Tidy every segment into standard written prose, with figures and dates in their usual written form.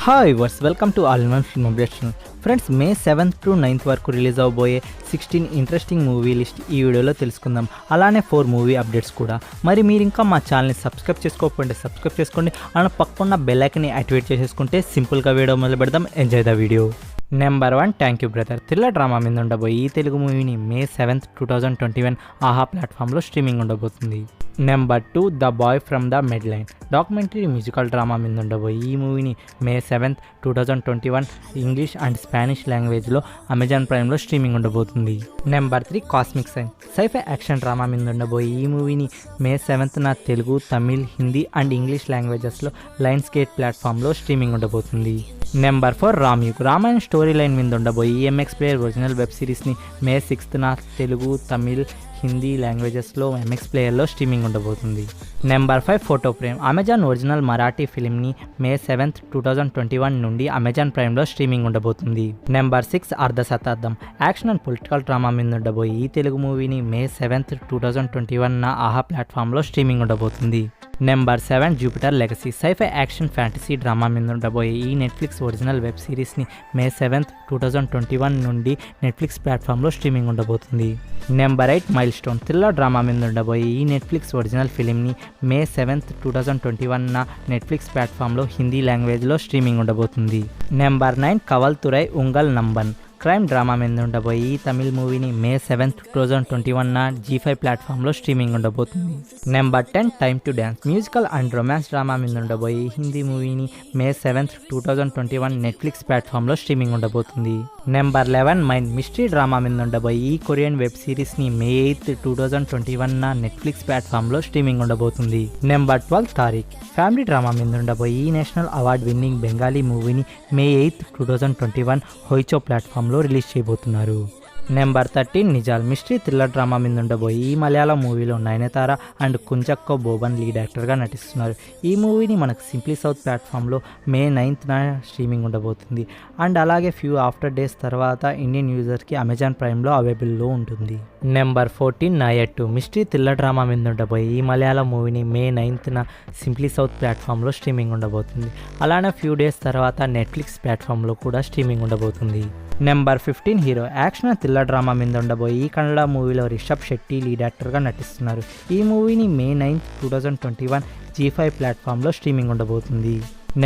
Hi viewers welcome to all in one film updates. Friends, May 7th to 9th వరకు release అవబోయే 16 interesting movie list ఈ వీడియోలో తెలుసుకుందాం. అలానే 4 మూవీ అప్డేట్స్ కూడా. మరి మీరు ఇంకా మా ఛానల్ని సబ్స్క్రైబ్ చేసుకోకపోతే సబ్స్క్రైబ్ చేసుకోండి. అలానే పక్కన బెల్ ఐకాన్ని యాక్టివేట్ చేసేసుకుంటే సింపుల్గా వీడియో మొదలు పెడదాం. Enjoy the video. Number 1 thank you brother. Thriller drama మీద ఉండబోయే ఈ తెలుగు మూవీని మే 7th 2021 ఆహా ప్లాట్ఫామ్లో స్ట్రీమింగ్ ఉండబోతుంది. Number 2 the boy from the Medellin documentary musical drama మీద ఉండబోయే ఈ మూవీని May 7th 2021 English and Spanish లాంగ్వేజ్లో అమెజాన్ ప్రైమ్లో స్ట్రీమింగ్ ఉండబోతుంది. Number 3 cosmic sign sci fi action drama మీద ఉండబోయే ఈ మూవీని May 7th Telugu, Tamil, Hindi and English లాంగ్వేజెస్లో లయన్స్ గేట్ ప్లాట్ఫామ్లో స్ట్రీమింగ్ ఉండబోతుంది. Number 4 Ramyug Ramayana storyline మీద ఉండబోయే ఎంఎక్స్ ప్లేయర్ ఒరిజినల్ వెబ్ సిరీస్ని మే 6th తెలుగు, తమిళ్, హిందీ లాంగ్వేజెస్లో ఎంఎక్స్ ప్లేయర్లో స్ట్రీమింగ్ ఉండబోతుంది. Number 5 Photo Frame Amazon original Marathi ఫిలింని మే 7th 2021 నుండి అమెజాన్ ప్రైమ్లో స్ట్రీమింగ్ ఉండబోతుంది. నెంబర్ 6 అర్ధ శతాబ్దం యాక్షన్ అండ్ పొలిటికల్ డ్రామా మీద ఉండబోయే ఈ తెలుగు మూవీని మే 7th 2021 ఆహా ప్లాట్ఫామ్లో స్ట్రీమింగ్ ఉండబోతుంది. Number 7 Jupiter legacy sci-fi action fantasy drama మీద ఉండబోయే ఈ నెట్ఫ్లిక్స్ ఒరిజినల్ వెబ్ సిరీస్ని మే 7th 2021 నుండి నెట్ఫ్లిక్స్ ప్లాట్ఫామ్లో స్ట్రీమింగ్ ఉండబోతుంది. Number 8 milestone thriller drama మీద ఉండబోయే ఈ నెట్ఫ్లిక్స్ ఒరిజినల్ ఫిలింని మే 7th 2021 నెట్ఫ్లిక్స్ ప్లాట్ఫామ్లో హిందీ లాంగ్వేజ్లో స్ట్రీమింగ్ ఉండబోతుంది. Number 9 Kaval Thurai Ungal Nanban crime drama మీద ఉండబోయే ఈ తమిళ్ మూవీని మే 7th 2021 G5 ప్లాట్ఫామ్లో స్ట్రీమింగ్ ఉండబోతుంది. Number 10 time to dance musical and romance drama మీద ఉండబోయే ఈ హిందీ మూవీని మే 7th 2021 నెట్ఫ్లిక్స్ ప్లాట్ఫామ్లో స్ట్రీమింగ్ ఉండబోతుంది. నెంబర్ 11 మైండ్ మిస్టరీ డ్రామా మీద ఉండబోయే ఈ కొరియన్ వెబ్ సిరీస్ని మే 8th 2021 నెట్ఫ్లిక్స్ ప్లాట్ఫామ్లో స్ట్రీమింగ్ ఉండబోతుంది. నెంబర్ 12 తారీఖ్ ఫ్యామిలీ డ్రామా మీద ఉండబోయే ఈ నేషనల్ అవార్డ్ విన్నింగ్ బెంగాలీ మూవీని మే 8th 2021 హోయిచో ప్లాట్ఫామ్లో రిలీజ్ చేయబోతున్నారు. నెంబర్ 13 నిజాల్ మిస్టరీ థ్రిల్లర్ డ్రామా మీద ఉండబోయే ఈ మలయాళం మూవీలో నయనతార అండ్ కుంచక్కో బోబన్ లీడ్ యాక్టర్గా నటిస్తున్నారు. ఈ మూవీని మనకు సింప్లీ సౌత్ ప్లాట్ఫామ్లో మే 9th స్ట్రీమింగ్ ఉండబోతుంది. అండ్ అలాగే ఫ్యూ ఆఫ్టర్ డేస్ తర్వాత ఇండియన్ యూజర్కి అమెజాన్ ప్రైమ్లో అవైలబుల్లో ఉంటుంది. Number 14 Nayattu mystery thriller drama మీద ఉండబోయే ఈ మలయాళం మూవీని మే 9th సింప్లీ సౌత్ ప్లాట్ఫామ్లో స్ట్రీమింగ్ ఉండబోతుంది. అలానే ఫ్యూ డేస్ తర్వాత నెట్ఫ్లిక్స్ ప్లాట్ఫామ్లో కూడా స్ట్రీమింగ్ ఉండబోతుంది. Number 15 hero action thriller drama మీద ఉండబోయే ఈ కన్నడ మూవీలో రిషబ్ శెట్టి లీడ్ యాక్టర్గా నటిస్తున్నారు. ఈ మూవీని మే 9th 2021 G5 ప్లాట్ఫామ్లో స్ట్రీమింగ్ ఉండబోతుంది.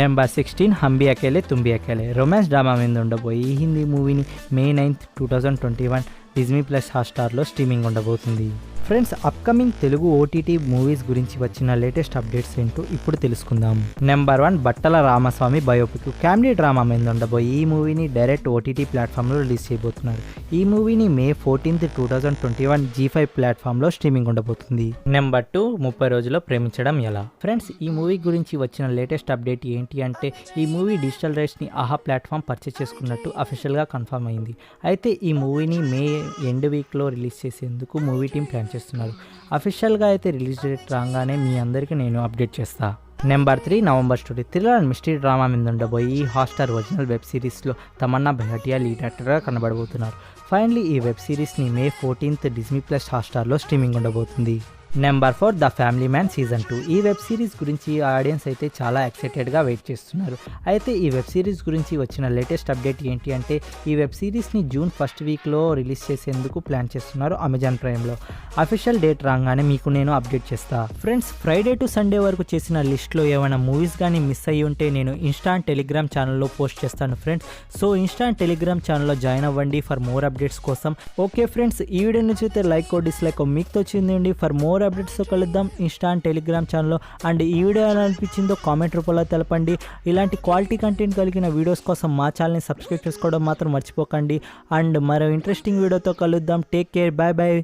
Number 16 హంబీ Akele Thumbi Akele romance drama మీద ఉండబోయే ఈ హిందీ మూవీని మే 9th 2021 డిజ్నీ ప్లస్ హాట్స్టార్లో స్ట్రీమింగ్ ఉండబోతుంది. Friends, upcoming Telugu OTT movies గురించి వచ్చిన లేటెస్ట్ అప్డేట్స్ ఏంటో ఇప్పుడు తెలుసుకుందాం. నెంబర్ 1 బట్టల రామస్వామి బయోపిక్ కామెడీ డ్రామా మీద ఉండబోయే ఈ మూవీని డైరెక్ట్ ఓటీటీ ప్లాట్ఫామ్లో రిలీజ్ చేయబోతున్నారు. ఈ మూవీని మే 14th 2021 G5 ప్లాట్ఫామ్లో స్ట్రీమింగ్ ఉండబోతుంది. నెంబర్ 2 30 రోజుల్లో ప్రేమించడం ఎలా. ఫ్రెండ్స్, ఈ మూవీ గురించి వచ్చిన లేటెస్ట్ అప్డేట్ ఏంటి అంటే ఈ మూవీ డిజిటల్ రైట్స్ని ఆహా ప్లాట్ఫామ్ పర్చేస్ చేసుకున్నట్టు అఫీషియల్గా కన్ఫర్మ్ అయింది. అయితే ఈ మూవీని మే ఎండ్ వీక్లో రిలీజ్ చేసేందుకు మూవీ టీం ప్లాన్ చేస్తున్నారు. అఫీషియల్గా అయితే రిలీజ్ డేట్ రాగానే మీ అందరికీ నేను అప్డేట్ చేస్తా. Number 3 November story thriller and mystery drama మీద ఉండబోయే ఈ హాట్స్టార్ ఒరిజినల్ వెబ్ సిరీస్లో తమన్నా బెహటియా లీడ్ యాక్టర్గా కనబడబోతున్నారు. ఫైనలీ ఈ వెబ్ సిరీస్ని మే 14th డిజ్నీ ప్లస్ హాట్స్టార్లో స్ట్రీమింగ్ ఉండబోతుంది. Number 4 the family man season 2 ఈ వెబ్ సిరీస్ గురించి ఆడియన్స్ అయితే చాలా ఎక్సైటెడ్గా వెయిట్ చేస్తున్నారు. అయితే ఈ వెబ్ సిరీస్ గురించి వచ్చిన లేటెస్ట్ అప్డేట్ ఏంటి అంటే ఈ వెబ్ సిరీస్ని జూన్ 1st వీక్లో రిలీజ్ చేసేందుకు ప్లాన్ చేస్తున్నారు అమెజాన్ ప్రైమ్లో. అఫీషియల్ డేట్ రాగానే మీకు నేను అప్డేట్ చేస్తా. ఫ్రెండ్స్, ఫ్రైడే టు సండే వరకు చేసిన లిస్ట్లో ఏమైనా మూవీస్ కానీ మిస్ అయ్యి ఉంటే నేను ఇన్స్టా అండ్ టెలిగ్రామ్ ఛానల్లో పోస్ట్ చేస్తాను friends. So Insta and Telegram ఛానల్లో జాయిన్ అవ్వండి ఫర్ మోర్ అప్డేట్స్ కోసం. ఓకే ఫ్రెండ్స్, ఈ వీడియో నుంచి అయితే లైక్ డిస్లైక్ మీకు తోచిందండి. ఫర్ మోర్ అప్డేట్స్తో కలుద్దాం ఇన్స్టా అండ్ టెలిగ్రామ్ ఛానల్లో. అండ్ ఈ వీడియో ఎలా అనిపించిందో కామెంట్ రూపంలో తెలపండి. ఇలాంటి క్వాలిటీ కంటెంట్ కలిగిన వీడియోస్ కోసం మా ఛానల్ని సబ్స్క్రైబ్ చేసుకోవడం మాత్రం మర్చిపోకండి. అండ్ మరో ఇంట్రెస్టింగ్ వీడియోతో కలుద్దాం. Take care, bye bye.